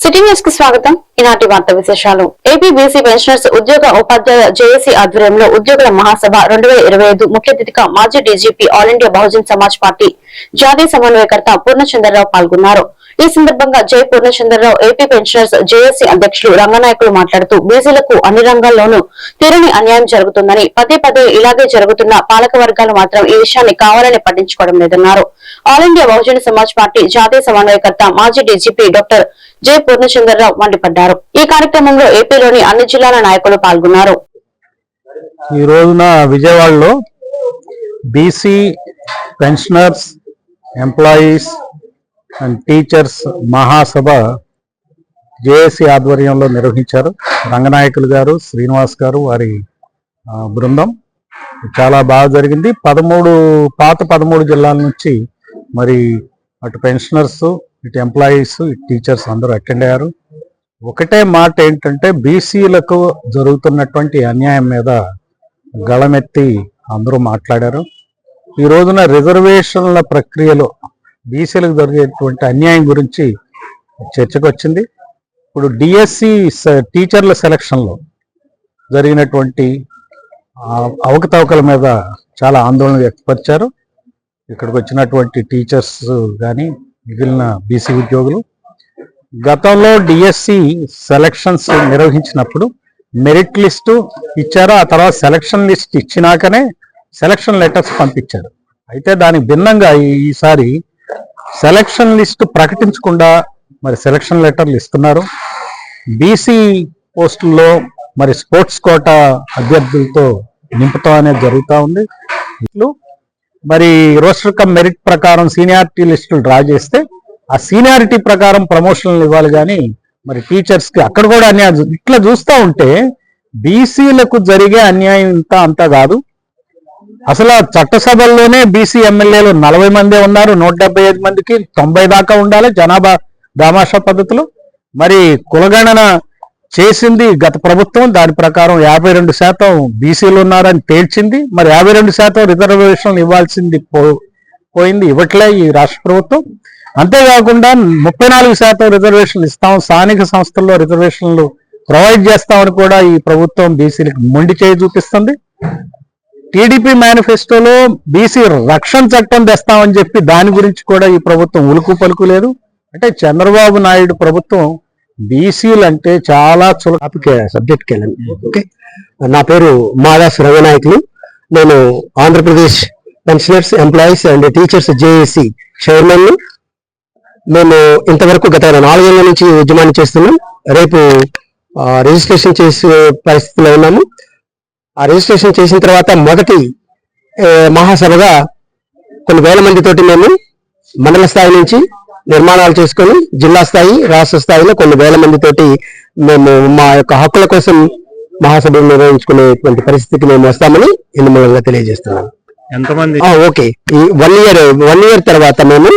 City news కి స్వాగతం. ఈనాటి వార్త విశేషాలు. ఏపీ బీసీ పెన్షనర్స్ ఉద్యోగ ఉపాధ్యాయ జేఏసీ ఆధ్వర్యంలో ఉద్యోగుల మహాసభ 2025 ముఖ్య అతిథిగా మాజీ DGP all India Bahujan Samaj party జాతీయ సమన్వయకర్త పూర్ణచంద్రరావు పాల్గొన్నారు. ఈ సందర్భంగా జై పూర్ణచంద్రరావు ఏపీ పెన్షనర్స్ జేఏసీ అధ్యక్షులు రంగనాయకులు మాట్లాడుతూ బీసీలకు అన్ని రంగాల్లోనూ తీరని అన్యాయం జరుగుతుందని, పదే పదే ఇలాగే జరుగుతున్న పాలక వర్గాలు మాత్రం ఈ విషయాన్ని కావాలని పట్టించుకోవడం లేదన్నారు. All India Bahujan Samaj party జాతీయ సమన్వయకర్త మాజీ డీజీపీ డాక్టర్ జై పూర్ణచంద్రరావు మండిపడ్డారు. ఈ కార్యక్రమంలో ఏపీలోని అన్ని జిల్లాల నాయకులు పాల్గొన్నారు. ఈ రోజున విజయవాడలో BC pensioners, employees and teachers Mahasabha JAC ఆధ్వర్యంలో నిర్వహించారు. రంగనాయకులు గారు, శ్రీనివాస్ గారు, వారి బృందం చాలా బాగా జరిగింది. 13 జిల్లాల నుంచి మరి అటు పెన్షనర్స్, ఇటు ఎంప్లాయీస్, ఇటు టీచర్స్ అందరూ అటెండ్ అయ్యారు. ఒకటే మాట ఏంటంటే, బీసీలకు జరుగుతున్నటువంటి అన్యాయం మీద గళమెత్తి అందరూ మాట్లాడారు. ఈ రోజున రిజర్వేషన్ల ప్రక్రియలో బీసీలకు జరిగేటువంటి అన్యాయం గురించి చర్చకు వచ్చింది. ఇప్పుడు డిఎస్సి టీచర్ల సెలక్షన్లో జరిగినటువంటి అవకతవకల మీద చాలా ఆందోళన వ్యక్తపరిచారు. ఇక్కడికి వచ్చినటువంటి టీచర్స్ కానీ మిగిలిన బీసీ ఉద్యోగులు గతంలో డిఎస్సి సెలక్షన్స్ నిర్వహించినప్పుడు మెరిట్ లిస్టు ఇచ్చారు. ఆ తర్వాత సెలక్షన్ లిస్ట్ ఇచ్చినాకనే సెలక్షన్ లెటర్స్ పంపించారు. అయితే దానికి భిన్నంగా ఈసారి సెలక్షన్ లిస్టు ప్రకటించకుండా మరి సెలక్షన్ లెటర్లు ఇస్తున్నారు. బీసీ పోస్టుల్లో మరి స్పోర్ట్స్ కోటా అభ్యర్థులతో నింపటం అనేది జరుగుతూ ఉంది. మరి రోస్టర్ కమ్ మెరిట్ ప్రకారం సీనియారిటీ లిస్టులు డ్రా చేస్తే ఆ సీనియారిటీ ప్రకారం ప్రమోషన్లు ఇవ్వాలి, కానీ మరి టీచర్స్కి అక్కడ కూడా అన్యాయం. ఇట్లా చూస్తూ ఉంటే బీసీలకు జరిగే అన్యాయం అంతా కాదు. అసలు చట్టసభల్లోనే బీసీ ఎమ్మెల్యేలు 40 మందే ఉన్నారు. 175 మందికి 90 దాకా ఉండాలి జనాభా దామాషా పద్ధతిలో. మరి కులగణన చేసింది గత ప్రభుత్వం. దాని ప్రకారం 52% బీసీలు ఉన్నారని తేల్చింది. మరి 52% రిజర్వేషన్లు ఇవ్వాల్సింది పోయింది, ఇవ్వట్లే ఈ రాష్ట్ర ప్రభుత్వం. అంతేకాకుండా 34% రిజర్వేషన్లు ఇస్తాం, స్థానిక సంస్థల్లో రిజర్వేషన్లు ప్రొవైడ్ చేస్తామని కూడా ఈ ప్రభుత్వం బీసీలకు మొండి చేయి చూపిస్తుంది. టీడీపీ మేనిఫెస్టోలో బీసీ రక్షణ చట్టం తెస్తామని చెప్పి దాని గురించి కూడా ఈ ప్రభుత్వం ఉలుకు పలుకు లేదు. అంటే చంద్రబాబు నాయుడు ప్రభుత్వం బీసీలు అంటే చాలా సబ్జెక్ట్కి వెళ్ళండి. ఓకే, నా పేరు మాదాస్ రంగనాయకులు. నేను Andhra Pradesh pensioners, employees and teachers JAC chairman. మేము ఇంతవరకు గత 4 ఏళ్ల నుంచి ఉద్యమాన్ని చేస్తున్నాం. రేపు రిజిస్ట్రేషన్ చేసే పరిస్థితిలో ఉన్నాము. ఆ రిజిస్ట్రేషన్ చేసిన తర్వాత మొదటి మహాసభగా కొన్ని వేల మందితోటి మేము మండల స్థాయి నుంచి నిర్మాణాలు చేసుకొని జిల్లా స్థాయి, రాష్ట్ర స్థాయిలో కొన్ని వేల మందితోటి మేము మా యొక్క హక్కుల కోసం మహాసభలు నిర్వహించుకునేటువంటి పరిస్థితికి మేము వస్తామని ఇందు మూలంగా తెలియజేస్తున్నాము. ఎంతమంది? ఓకే, ఈ 1 ఇయర్ తర్వాత మేము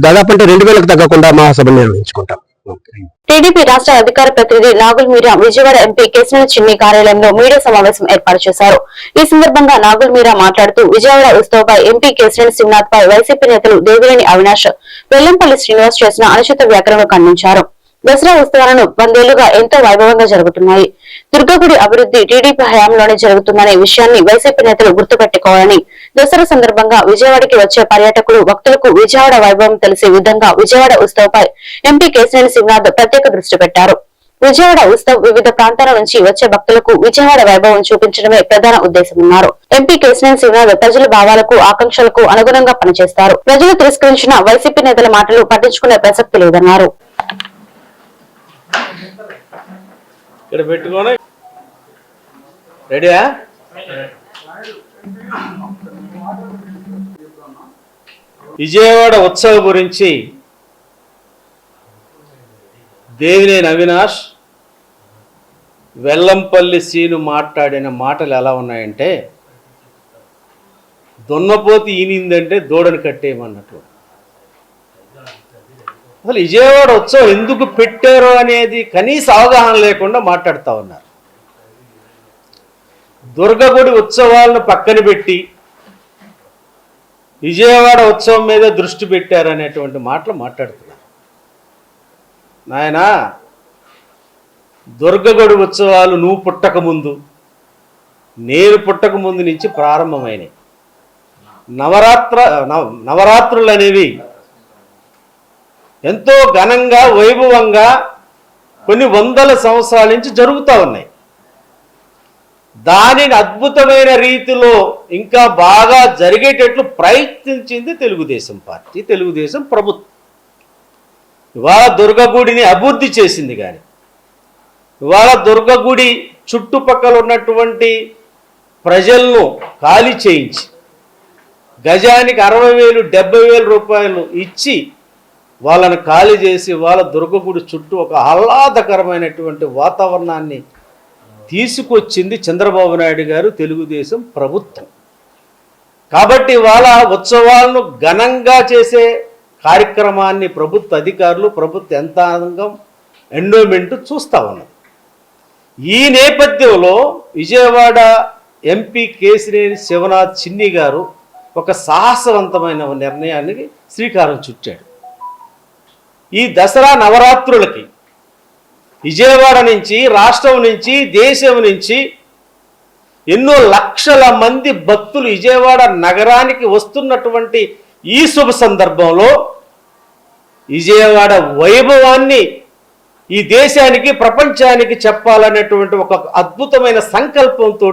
దాదాపు అంటే 2000కు తగ్గకుండా మహాసభలు నిర్వహించుకుంటాం. టీడీపీ రాష్ట్ర అధికార ప్రతినిధి నాగుల్ మీరా విజయవాడ ఎంపీ కేశినేని చిన్ని కార్యాలయంలో మీడియా సమావేశం ఏర్పాటు చేశారు. ఈ సందర్భంగా నాగుల్ మీరా మాట్లాడుతూ విజయవాడ ఉత్సవపై ఎంపీ కేశినేని సింగ్నాథ్ పై వైసీపీ నేతలు దేవినేని అవినాష్, వెల్లంపల్లి శ్రీనివాస్ చేసిన అనుచిత వ్యాఖ్యలను ఖండించారు. దసరా ఉత్సవాలను 100 ఏళ్లుగా ఎంతో వైభవంగా జరుగుతున్నాయి. దుర్గగుడి అభివృద్ధి టీడీపీ హయాంలోనే జరుగుతుందనే విషయాన్ని వైసీపీ నేతలు గుర్తుపెట్టుకోవాలని, దసరా సందర్భంగా విజయవాడకి వచ్చే పర్యాటకులు, భక్తులకు విజయవాడ వైభవం తెలిసే విధంగా విజయవాడ ఉత్సవపై ఎంపీ కేశినేని సింగ్నాథ్ ప్రత్యేక దృష్టి పెట్టారు. విజయవాడ ఉత్సవ్ వివిధ ప్రాంతాల నుంచి వచ్చే భక్తులకు విజయవాడ వైభవం చూపించడమే ప్రధాన ఉద్దేశమన్నారు. ఎంపీ కేశినేని సింగ్నాథ్ ప్రజల భావాలకు, ఆకాంక్షలకు అనుగుణంగా పనిచేస్తారు. ప్రజలు తిరస్కరించిన వైసీపీ నేతల మాటలు పట్టించుకునే ప్రసక్తి లేదన్నారు. ఇక్కడ పెట్టుకొని రెడీయా? విజయవాడ ఉత్సవ గురించి దేవినేని అవినాష్, వెల్లంపల్లి సీను మాట్లాడిన మాటలు ఎలా ఉన్నాయంటే, దున్నపోతి ఈనిందంటే దూడని కట్టేయమన్నట్లు. అసలు విజయవాడ ఉత్సవం ఎందుకు పెట్టారో అనేది కనీస అవగాహన లేకుండా మాట్లాడుతూ ఉన్నారు. దుర్గగుడి ఉత్సవాలను పక్కన పెట్టి విజయవాడ ఉత్సవం మీద దృష్టి పెట్టారనేటువంటి మాటలు మాట్లాడుతున్నారు. నాయనా, దుర్గగుడి ఉత్సవాలు నువ్వు పుట్టకముందు, నేను పుట్టకముందు నుంచి ప్రారంభమైనవి. నవరాత్రులు అనేవి ఎంతో ఘనంగా వైభవంగా కొన్ని వందల సంవత్సరాల నుంచి జరుగుతూ ఉన్నాయి. దానిని అద్భుతమైన రీతిలో ఇంకా బాగా జరిగేటట్లు ప్రయత్నించింది తెలుగుదేశం పార్టీ, తెలుగుదేశం ప్రభుత్వం. ఇవాళ దుర్గగుడిని అభివృద్ధి చేసింది, కానీ ఇవాళ దుర్గగుడి చుట్టుపక్కల ఉన్నటువంటి ప్రజలను ఖాళీ చేయించి గజానికి 60,000 70,000 రూపాయలు ఇచ్చి వాళ్ళని ఖాళీ చేసి వాళ్ళ దుర్గగుడి చుట్టూ ఒక ఆహ్లాదకరమైనటువంటి వాతావరణాన్ని తీసుకొచ్చింది చంద్రబాబు నాయుడు గారు, తెలుగుదేశం ప్రభుత్వం. కాబట్టి వాళ్ళ ఉత్సవాలను ఘనంగా చేసే కార్యక్రమాన్ని ప్రభుత్వ అధికారులు, ప్రభుత్వ యంత్రాంగం, ఎండోమెంట్ చూస్తూ ఉన్నది. ఈ నేపథ్యంలో విజయవాడ ఎంపీ కేశినేని శివనాథ్ చిన్ని గారు ఒక సాహసవంతమైన నిర్ణయానికి శ్రీకారం చుట్టాడు. ఈ దసరా నవరాత్రులకి విజయవాడ నుంచి, రాష్ట్రం నుంచి, దేశం నుంచి ఎన్నో లక్షల మంది భక్తులు విజయవాడ నగరానికి వస్తున్నటువంటి ఈ శుభ సందర్భంలో విజయవాడ వైభవాన్ని ఈ దేశానికి, ప్రపంచానికి చెప్పాలనేటువంటి ఒక అద్భుతమైన సంకల్పంతో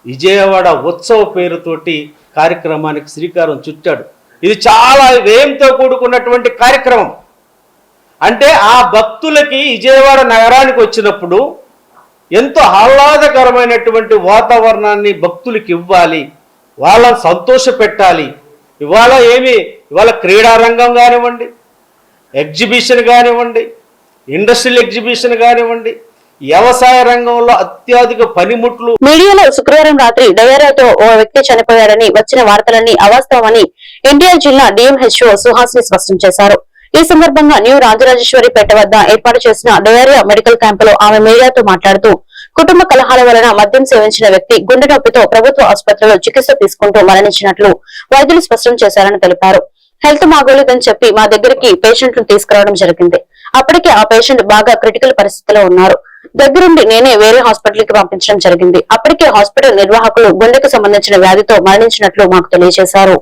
విజయవాడ ఉత్సవ పేరుతోటి కార్యక్రమానికి శ్రీకారం చుట్టాడు. ఇది చాలా వ్యయంతో కూడుకున్నటువంటి కార్యక్రమం. అంటే ఆ భక్తులకి విజయవాడ నగరానికి వచ్చినప్పుడు ఎంతో ఆహ్లాదకరమైనటువంటి వాతావరణాన్ని భక్తులకి ఇవ్వాలి, వాళ్ళని సంతోష పెట్టాలి. ఇవాళ క్రీడారంగం కానివ్వండి, ఎగ్జిబిషన్ కానివ్వండి, ఇండస్ట్రియల్ ఎగ్జిబిషన్ కానివ్వండి, వ్యవసాయ రంగంలో అత్యధిక పనిముట్లు. మీడియాలో శుక్రవారం రాత్రి డయేరియాతో ఓ వ్యక్తి చనిపోయాడని వచ్చిన వార్తలన్నీ అవాస్తవమని ఎన్టీఆర్ జిల్లా డిఎంహెచ్ఓ సుహాసిని స్పష్టం చేశారు. ఈ సందర్భంగా న్యూ రాజరాజేశ్వరిపేట వద్ద ఏర్పాటు చేసిన డయేరియా మెడికల్ క్యాంపులో ఆమె మీడియాతో మాట్లాడుతూ, కుటుంబ కలహాల వలన మద్యం సేవించిన వ్యక్తి గుండె నొప్పితో ప్రభుత్వ ఆసుపత్రిలో చికిత్స తీసుకుంటూ మరణించినట్లు వైద్యులు స్పష్టం చేశారని తెలిపారు. హెల్త్ బాగోలేదని చెప్పి మా దగ్గరికి పేషెంట్ను తీసుకురావడం జరిగింది. అప్పటికే ఆ పేషెంట్ బాగా క్రిటికల్ పరిస్థితిలో ఉన్నారు. దగ్గరుండి నేనే వేరే హాస్పిటల్ కి పంపించడం జరిగింది. అప్పటికే హాస్పిటల్ నిర్వాహకులు గుండెకు సంబంధించిన వ్యాధితో మరణించినట్లు మాకు తెలియజేశారు.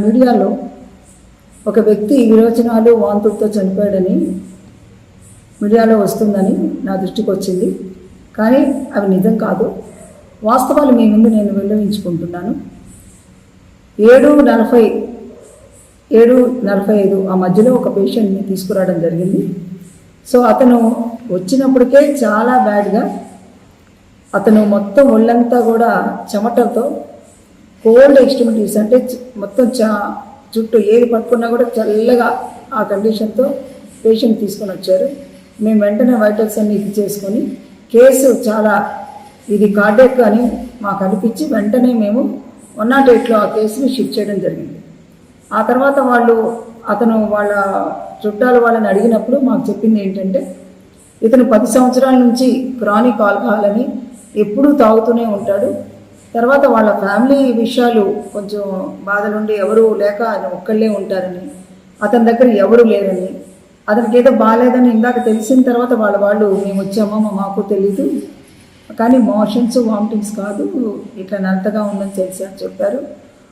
మీడియాలో ఒక వ్యక్తి విరోచనాలు, వాంతులతో చనిపోయాడని మీడియాలో వస్తుందని నా దృష్టికి వచ్చింది. కానీ అవి నిజం కాదు. వాస్తవాలు మీ ముందు నేను వెల్లడించుకుంటున్నాను. 7:40, 7:45 ఆ మధ్యలో ఒక పేషెంట్ని తీసుకురావడం జరిగింది. సో అతను వచ్చినప్పటికే చాలా బ్యాడ్గా, అతను మొత్తం ఒళ్ళంతా కూడా చెమటలతో, కోల్డ్ ఎక్స్ట్రిమిటీస్ అంటే మొత్తం చుట్టూ ఏది పట్టుకున్నా కూడా చల్లగా ఆ కండిషన్తో పేషెంట్ తీసుకొని వచ్చారు. మేము వెంటనే వైటల్స్ అన్ని ఇది చేసుకొని కేసు చాలా ఇది కార్డియాక్ అని మాకు అనిపించి వెంటనే మేము 108లో ఆ కేసుని షిఫ్ట్ చేయడం జరిగింది. ఆ తర్వాత అతను వాళ్ళ చుట్టాలు వాళ్ళని అడిగినప్పుడు మాకు చెప్పింది ఏంటంటే, ఇతను 10 సంవత్సరాల నుంచి క్రానిక్ ఆల్కహాల్ అని ఎప్పుడూ తాగుతూనే ఉంటాడు. తర్వాత వాళ్ళ ఫ్యామిలీ విషయాలు కొంచెం బాధలుండి ఎవరు లేక ఆయన ఒక్కళ్ళే ఉంటారని, అతని దగ్గర ఎవరు లేరని, అతనికి ఏదో బాగాలేదని ఇందాక తెలిసిన తర్వాత వాళ్ళు మేము వచ్చామో మాకు తెలీదు, కానీ మోషన్స్, వామిటింగ్స్ కాదు, ఇట్లా నల్లగా ఉందని తెలిసి అని చెప్పారు.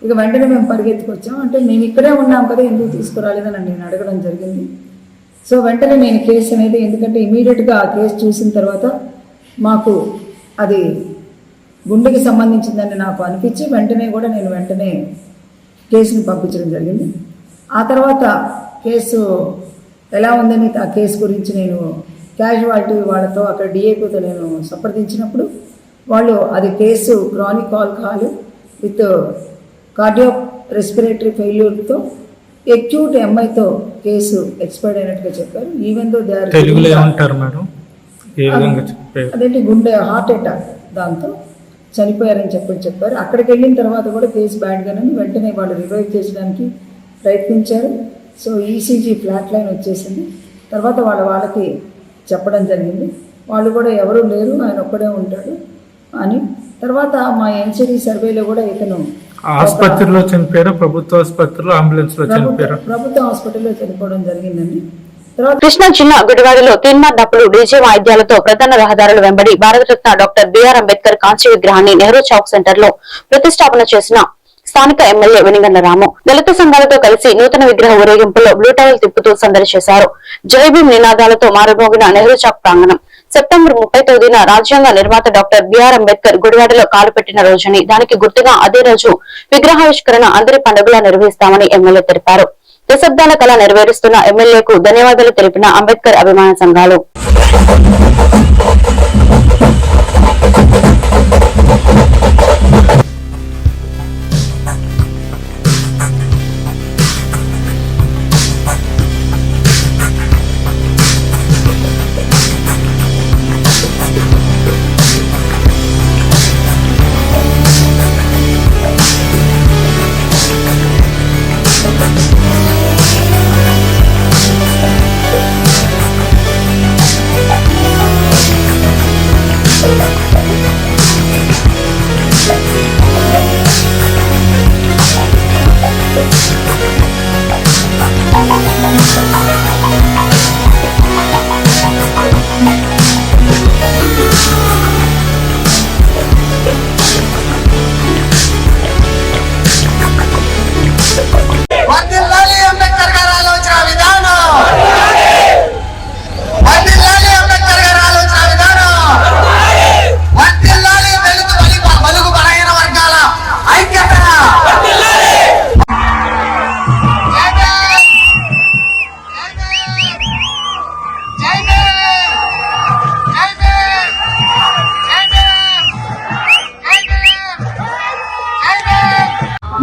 ఇక వెంటనే మేము పరిగెత్తుకొచ్చాం. అంటే మేము ఇక్కడే ఉన్నాం కదా, ఎందుకు తీసుకురాలేదని నేను అడగడం జరిగింది. సో వెంటనే నేను కేసు అనేది, ఎందుకంటే ఇమీడియట్గా ఆ కేసు చూసిన తర్వాత మాకు అది గుండెకి సంబంధించిందని నాకు అనిపించి వెంటనే కేసుని పంపించడం జరిగింది. ఆ తర్వాత కేసు ఎలా ఉందని ఆ కేసు గురించి నేను క్యాజువాలిటీ వాళ్ళతో అక్కడ డిఏపీతో నేను సంప్రదించినప్పుడు వాళ్ళు అది case chronic alcohol with cardio respiratory ఫెయిల్యూర్తో ఎక్యూట్ ఎంఐతో కేసు ఎక్స్పైర్డ్ అయినట్టుగా చెప్పారు. ఈవెన్ దో దే ఆర్ అదేంటి గుండె హార్ట్ అటాక్ దాంతో చనిపోయారని చెప్పారు. అక్కడికి వెళ్ళిన తర్వాత కూడా కేసు బ్యాడ్గానే వెంటనే వాళ్ళు రివైవ్ చేసడానికి ప్రయత్నించారు. సో ఈసీజీ ఫ్లాట్ లైన్ వచ్చేసింది. తర్వాత వాళ్ళకి చెప్పడం జరిగింది. వాళ్ళు కూడా ఎవరూ లేరు, ఆయన ఒక్కడే ఉంటాడు అని. తర్వాత మా ఎన్సిడి సర్వేలో కూడా ఇతను ఆసుపత్రిలో చనిపోయారు, ప్రభుత్వ ఆసుపత్రిలో అంబులెన్స్ లో చనిపోయారు. ప్రభుత్వ హాస్పిటల్లో చనిపోవడం జరిగిందండి. కృష్ణా జిల్లా గుడివాడలో తీన్మార్ డప్పులు డీజే వాయిద్యాలతో ప్రధాన రహదారుల వెంబడి భారతరత్న డాక్టర్ బిఆర్ అంబేద్కర్ కాంస్య విగ్రహాన్ని నెహ్రూ చౌక్ సెంటర్ లో ప్రతిష్టాపన చేసిన స్థానిక ఎమ్మెల్యే వెనిగండ్ల రాము దళిత సంఘాలతో కలిసి నూతన విగ్రహ ఊరేగింపులో బ్లూ టవల్ తిప్పుతూ సందడి చేశారు. జై భీమ్ నినాదాలతో మారుమోగిన నెహ్రూ చౌక్ ప్రాంగణం. సెప్టెంబర్ 30వ తేదీన రాజ్యాంగ నిర్మాత డాక్టర్ బిఆర్ అంబేద్కర్ గుడివాడలో కాలు పెట్టిన రోజుని దానికి గుర్తుగా అదే రోజు విగ్రహావిష్కరణ అందరి పండుగలా నిర్వహిస్తామని ఎమ్మెల్యే తెలిపారు. దశాబ్దాల కళ నెరవేరుస్తున్న ఎమ్మెల్యేకు ధన్యవాదాలు తెలిపిన అంబేద్కర్ అభిమాన సంఘాలు.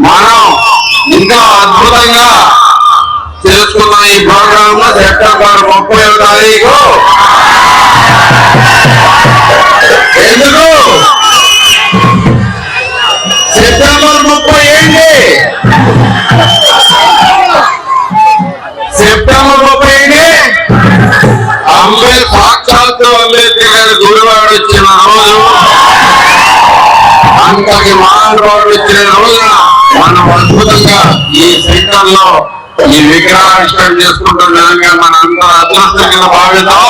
మనం ఇంకా అద్భుతంగా చేసుకున్న ఈ ప్రోగ్రామ్ లో సెప్టెంబర్ 30వ తారీఖు ఎందుకు సెప్టెంబర్ 30 ఏంటి? సెప్టెంబర్ 30 ఏంటి? సాక్షాత్తు అంబేద్కర్ గారి గుడివాడ వచ్చిన రోజు, అంతకి మహానుభావుడు వచ్చిన రోజున మనం అద్భుతంగా ఈ సెంటర్ లో ఈ విగ్రహావిష్కరణ చేసుకుంటున్నాక మన అందరూ అదృష్టం కింద భావిద్దాం.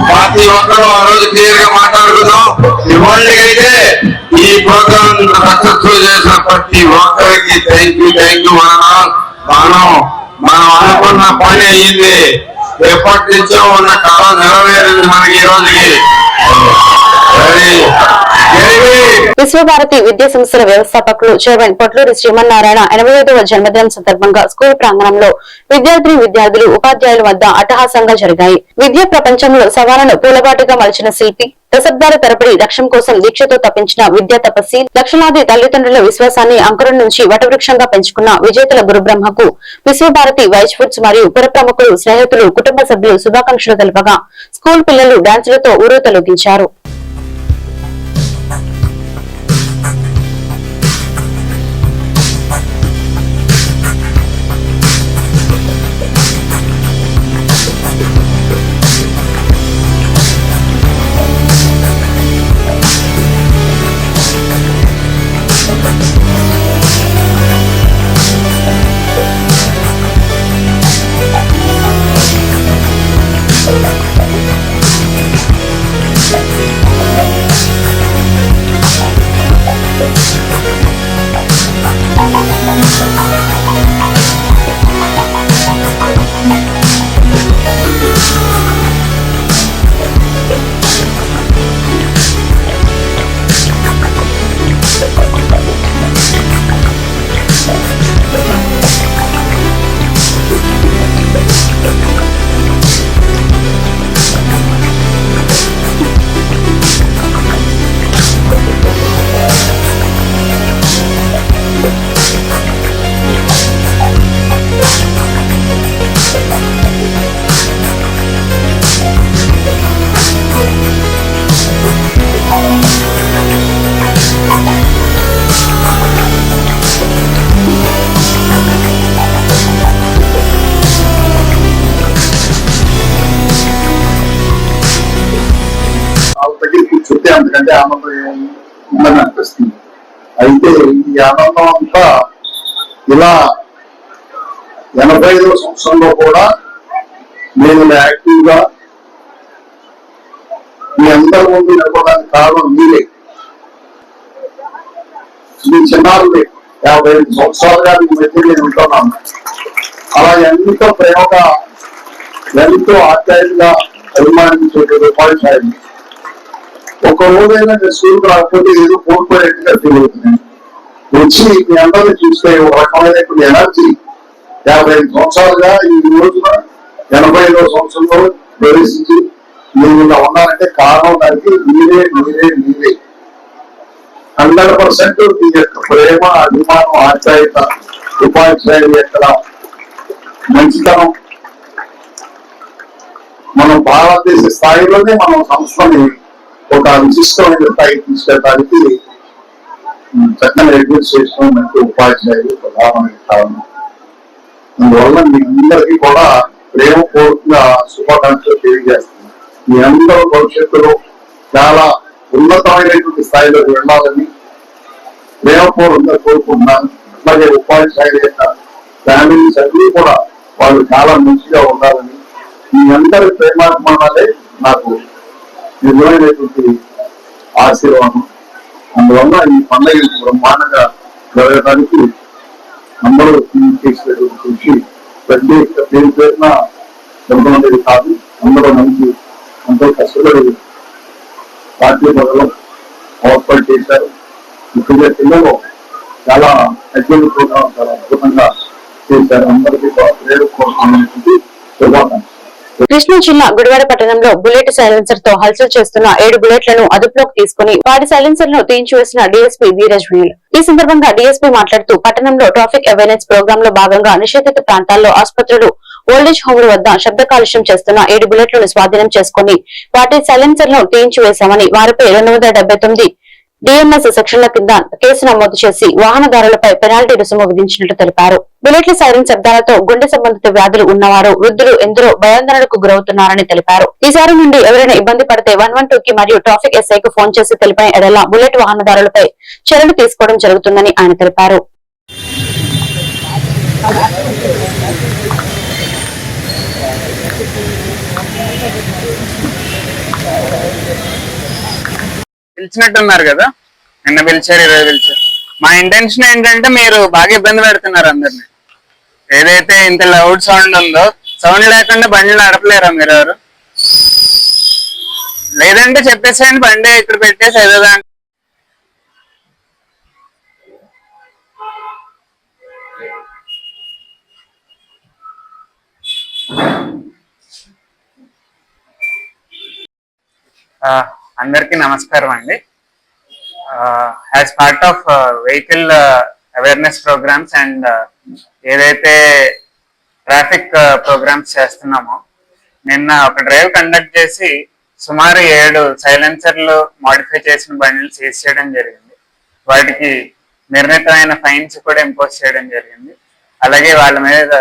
ప్రతి ఒక్కరూ ఆ రోజు క్లియర్ గా మాట్లాడుకుందాం. ఇవాళకైతే ఈ ప్రోగ్రామ్ సక్సెస్ఫుల్ చేసిన ప్రతి ఒక్కరికి థ్యాంక్ యూ. మనం అనుకున్న పని అయ్యింది. ఎప్పటి నుంచో ఉన్న కళ నెరవేరింది మనకి ఈ రోజుకి. విశ్వభారతి విద్యా సంస్థల వ్యవస్థాపకులు చైర్మన్ పొట్లూరి శ్రీమన్నారాయణ 85వ జన్మదినం సందర్భంగా స్కూల్ ప్రాంగణంలో విద్యార్థులు ఉపాధ్యాయుల వద్ద అట్టహాసంగా జరిగాయి. విద్యా ప్రపంచంలో సవాళ్లను పూలబాటుగా మలిచిన శిల్పి, దశాబ్దాల తరబడి లక్ష్యం కోసం దీక్షతో తప్పించిన విద్యా తపస్సి, లక్షలాది తల్లిదండ్రుల విశ్వాసాన్ని అంకురం నుంచి వటవృక్షంగా పెంచుకున్న విజేతల గురుబ్రహ్మకు విశ్వభారతి వైస్ ఫుడ్స్ మరియు పుర ప్రముఖులు, స్నేహితులు, కుటుంబ సభ్యులు శుభాకాంక్షలు తెలుపగా స్కూల్ పిల్లలు డాన్సులతో ఊరూతలూగించారు. చెప్తే అందుకంటే ఆనందం ఉందని అనిపిస్తుంది. అయితే ఈ ఆనందం అంతా ఇలా 85వ సంవత్సరంలో కూడా నేను యాక్టివ్ గా మీ అందరి ముందు నిలబడడానికి కారణం మీరే. మీ చిన్నారులే 55 సంవత్సరాలుగా మీ మధ్య నేను ఉంటున్నాను. అలా ఎంతో ప్రేమగా ఎంతో ఆప్యాయంగా అభిమానించే ఉపాధ్యాయులు ఒక రోజైనా నేను స్కూల్కి రాకపోతే ఏదో కోల్పోయేట్టుగా ఫీల్ అవుతున్నాను. వచ్చి మీ అందరినీ చూస్తే ఒక రకమైనటువంటి ఎనర్జీ 55 సంవత్సరాలుగా ఈ రోజున 85వ సంవత్సరంలో ప్రవేశించి నేను ఇలా ఉన్నానంటే కారణం దానికి మీరే 100% మీ యొక్క ప్రేమ, అభిమానం, ఆప్యాయత, ఉపాధ్యాయుల యొక్క మంచితనం మనం భారతదేశ స్థాయిలోనే మనం సంస్థని ఒక విశిష్టమైన స్థాయికి తీసుకెళ్ళడానికి చక్కని అడ్మినిస్ట్రేషన్, మంచి ఉపాధ్యాయులు ప్రధానమైన కారణం. అందువల్ల మీ అందరికీ కూడా ప్రేమపూర్వకంగా శుభాకాంక్షలు తెలియజేస్తున్నాను. మీ అందరూ భవిష్యత్తులో చాలా ఉన్నతమైనటువంటి స్థాయిలోకి వెళ్ళాలని ప్రేమపూర్వకంగా కోరుకుంటున్నాను. అలాగే ఉపాధ్యాయుల యొక్క ఫ్యామిలీస్ అన్ని కూడా వాళ్ళు చాలా మంచిగా ఉండాలని, మీ అందరి ప్రేమాభిమానాలే నాకు నిజమైనటువంటి ఆశీర్వాదం. అందువల్ల ఈ పండుగ బ్రహ్మాండంగా జరగడానికి అందరూ చేసినటువంటి కృషి పేరు పేరున జరగడం కాదు. అందరూ మంచి ఎంతో కష్టపడి పార్టీ పదవులు ఏర్పాటు చేశారు. ముఖ్యంగా పిల్లలు చాలా అధ్యయన ప్రోగ్రాం చాలా అద్భుతంగా చేశారు. అందరికీ ప్రేరకమైనటువంటి శుభాకాంక్షలు. కృష్ణా జిల్లా గుడివాడ పట్టణంలో బుల్లెట్ సైలెన్సర్ తో హల్చల్ చేస్తున్న 7 బుల్లెట్లను అదుపులోకి తీసుకుని వాటి సైలెన్సర్ ను తీయించివేసిన డీఎస్పీ వీరజ్ వీల్. ఈ సందర్భంగా డీఎస్పీ మాట్లాడుతూ పట్టణంలో ట్రాఫిక్ అవేర్నెస్ ప్రోగ్రామ్ లో భాగంగా నిషేధిత ప్రాంతాల్లో ఆసుపత్రులు, ఓల్డేజ్ హోంల వద్ద శబ్ద కాలుష్యం చేస్తున్న 7 బుల్లెట్లను స్వాధీనం చేసుకుని వాటి సైలెన్సర్ ను తీయించివేశామని, వారిపై 279 డిఎంఎస్ సెక్షన్ల కింద కేసు నమోదు చేసి వాహనదారులపై పెనాల్టీ రుసుము విధించినట్లు తెలిపారు. బుల్లెట్ల సైరన్ శబ్దాలతో గుండె సంబంధిత వ్యాధులు ఉన్నవారు, వృద్ధులు ఎందరో భయాందోళనకు గురవుతున్నారని తెలిపారు. ఈసారి నుండి ఎవరైనా ఇబ్బంది పడితే 112 కి మరియు ట్రాఫిక్ ఎస్ఐకు ఫోన్ చేసి తెలిపిన ఎడల బుల్లెట్ వాహనదారులపై చర్యలు తీసుకోవడం జరుగుతుందని ఆయన తెలిపారు. పిలిచినట్టున్నారు కదా, నిన్న పిలిచారు, 20 పిలిచారు. మా ఇంటెన్షన్ ఏంటంటే మీరు బాగా ఇబ్బంది పెడుతున్నారు అందరినీ. ఏదైతే ఇంత లౌడ్ సౌండ్ ఉందో, సౌండ్ లేకుండా బండ్లు నడపలేరా మీరు ఎవరు? లేదంటే చెప్పేసేయండి, బండి ఇక్కడ పెట్టేసి ఏదో దాంట్లో అందరికీ నమస్కారం అండి. As part of vehicle awareness programmes and ఏదైతే ట్రాఫిక్ ప్రోగ్రామ్స్ చేస్తున్నామో, నిన్న ఒక డ్రైవ్ కండక్ట్ చేసి సుమారు 7 సైలెన్సర్లు మాడిఫై చేసిన బండ్లు సీజ్ చేయడం జరిగింది. వాటికి నిర్ణీతమైన ఫైన్స్ కూడా ఇంపోజ్ చేయడం జరిగింది. అలాగే వాళ్ళ మీద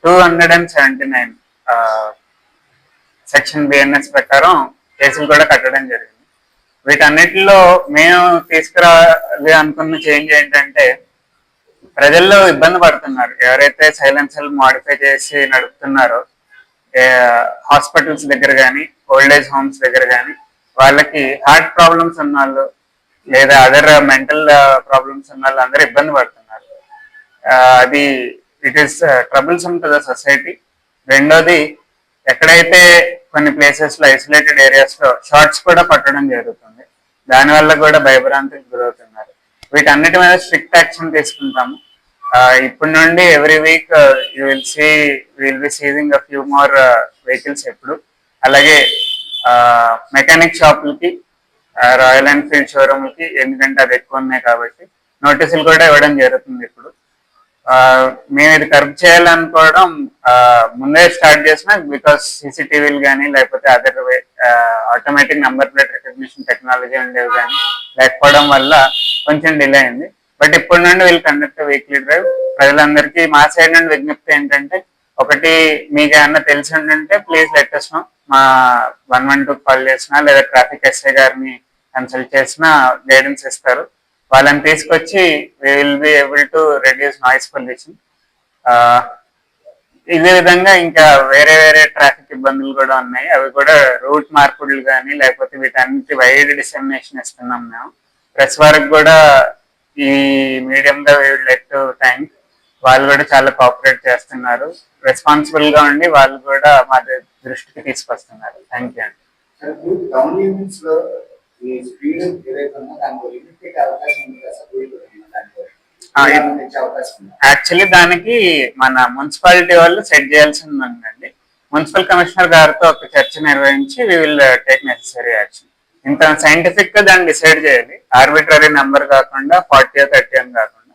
279 సెక్షన్ బిఎన్ఎస్ ప్రకారం కేసులు కూడా కట్టడం జరిగింది. వీటన్నిటిలో మేము తీసుకురావాలి అనుకున్న చేంజ్ ఏంటంటే, ప్రజల్లో ఇబ్బంది పడుతున్నారు ఎవరైతే సైలెన్సర్లు మాడిఫై చేసి నడుపుతున్నారో, హాస్పిటల్స్ దగ్గర కానీ, ఓల్డేజ్ హోమ్స్ దగ్గర కానీ, వాళ్ళకి హార్ట్ ప్రాబ్లమ్స్ ఉన్న వాళ్ళు లేదా అదర్ మెంటల్ ప్రాబ్లమ్స్ ఉన్న వాళ్ళు అందరూ ఇబ్బంది పడుతున్నారు. అది it is troublesome to the society. రెండోది, ఎక్కడైతే కొన్ని ప్లేసెస్ లో ఐసోలేటెడ్ ఏరియాస్ లో షార్ట్స్ కూడా పట్టడం జరుగుతుంది. దానివల్ల కూడా భయభ్రాంతికి గురవుతున్నారు. వీటన్నిటి మీద స్ట్రిక్ట్ యాక్షన్ తీసుకుంటాము. ఇప్పటి నుండి every week will be seizing a few more vehicles ఎప్పుడు. అలాగే మెకానిక్ షాపులకి, రాయల్ ఎన్ఫీల్డ్ షోరూమ్లకి, ఎందుకంటే అది ఎక్కువ ఉన్నాయి కాబట్టి నోటీసులు కూడా ఇవ్వడం జరుగుతుంది. ఇప్పుడు మేము ఇది కరెక్ట్ చేయాలనుకోవడం ముందే స్టార్ట్ చేసిన, బికాస్ సీసీటీవీలు కానీ లేకపోతే other automatic number plate recognition technology ఉండేవి కానీ లేకపోవడం వల్ల కొంచెం డిలే అయింది. బట్ ఇప్పటి నుండి వీళ్ళు కండక్ట్ వీక్లీ డ్రైవ్. ప్రజలందరికీ మా సైడ్ నుండి విజ్ఞప్తి ఏంటంటే, ఒకటి మీకు ఏమన్నా తెలిసి ఉంటే ప్లీజ్ లెట్ us know. మా 112 కాల్ చేసినా లేదా ట్రాఫిక్ ఎస్ఐ గారిని కన్సల్ట్ చేసినా గైడెన్స్ ఇస్తారు. వాళ్ళని తీసుకొచ్చి we will be able to reduce noise pollution. ఇదే విధంగా ఇంకా వేరే వేరే ట్రాఫిక్ ఇబ్బందులు కూడా ఉన్నాయి. అవి కూడా రూట్ మార్పులు కానీ లేకపోతే వీటన్నిటి వైడ్ డిసెమినేషన్ ఇస్తున్నాం మేము. ప్రెస్ వారికి కూడా ఈ మీడియం గా లెట్ టు థ్యాంక్. వాళ్ళు కూడా చాలా కోఆపరేట్ చేస్తున్నారు, రెస్పాన్సిబుల్ గా ఉండి వాళ్ళు కూడా మా దృష్టికి తీసుకొస్తున్నారు. థ్యాంక్ యూ అండి. యాక్చువల్లీ దానికి మన మున్సిపాలిటీ వాళ్ళు సెట్ చేయాల్సింది ఉందండి. మున్సిపల్ కమిషనర్ గారితో ఒక చర్చ నిర్వహించి we will take necessary action. ఇంత సైంటిఫిక్ గా దాన్ని డిసైడ్ చేయాలి, ఆర్బిటరీ నెంబర్ కాకుండా 40 30 అని కాకుండా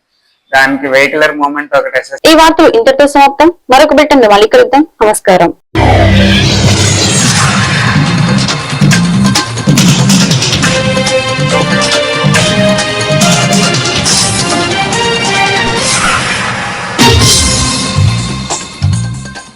దానికి వెహికులర్ మూవ్మెంట్ ఒకటి. ఈ వార్తలు ఇంతటితో సమాప్తం. మరొక బిల్టన్ మళ్ళీ కలుద్దాం. నమస్కారం.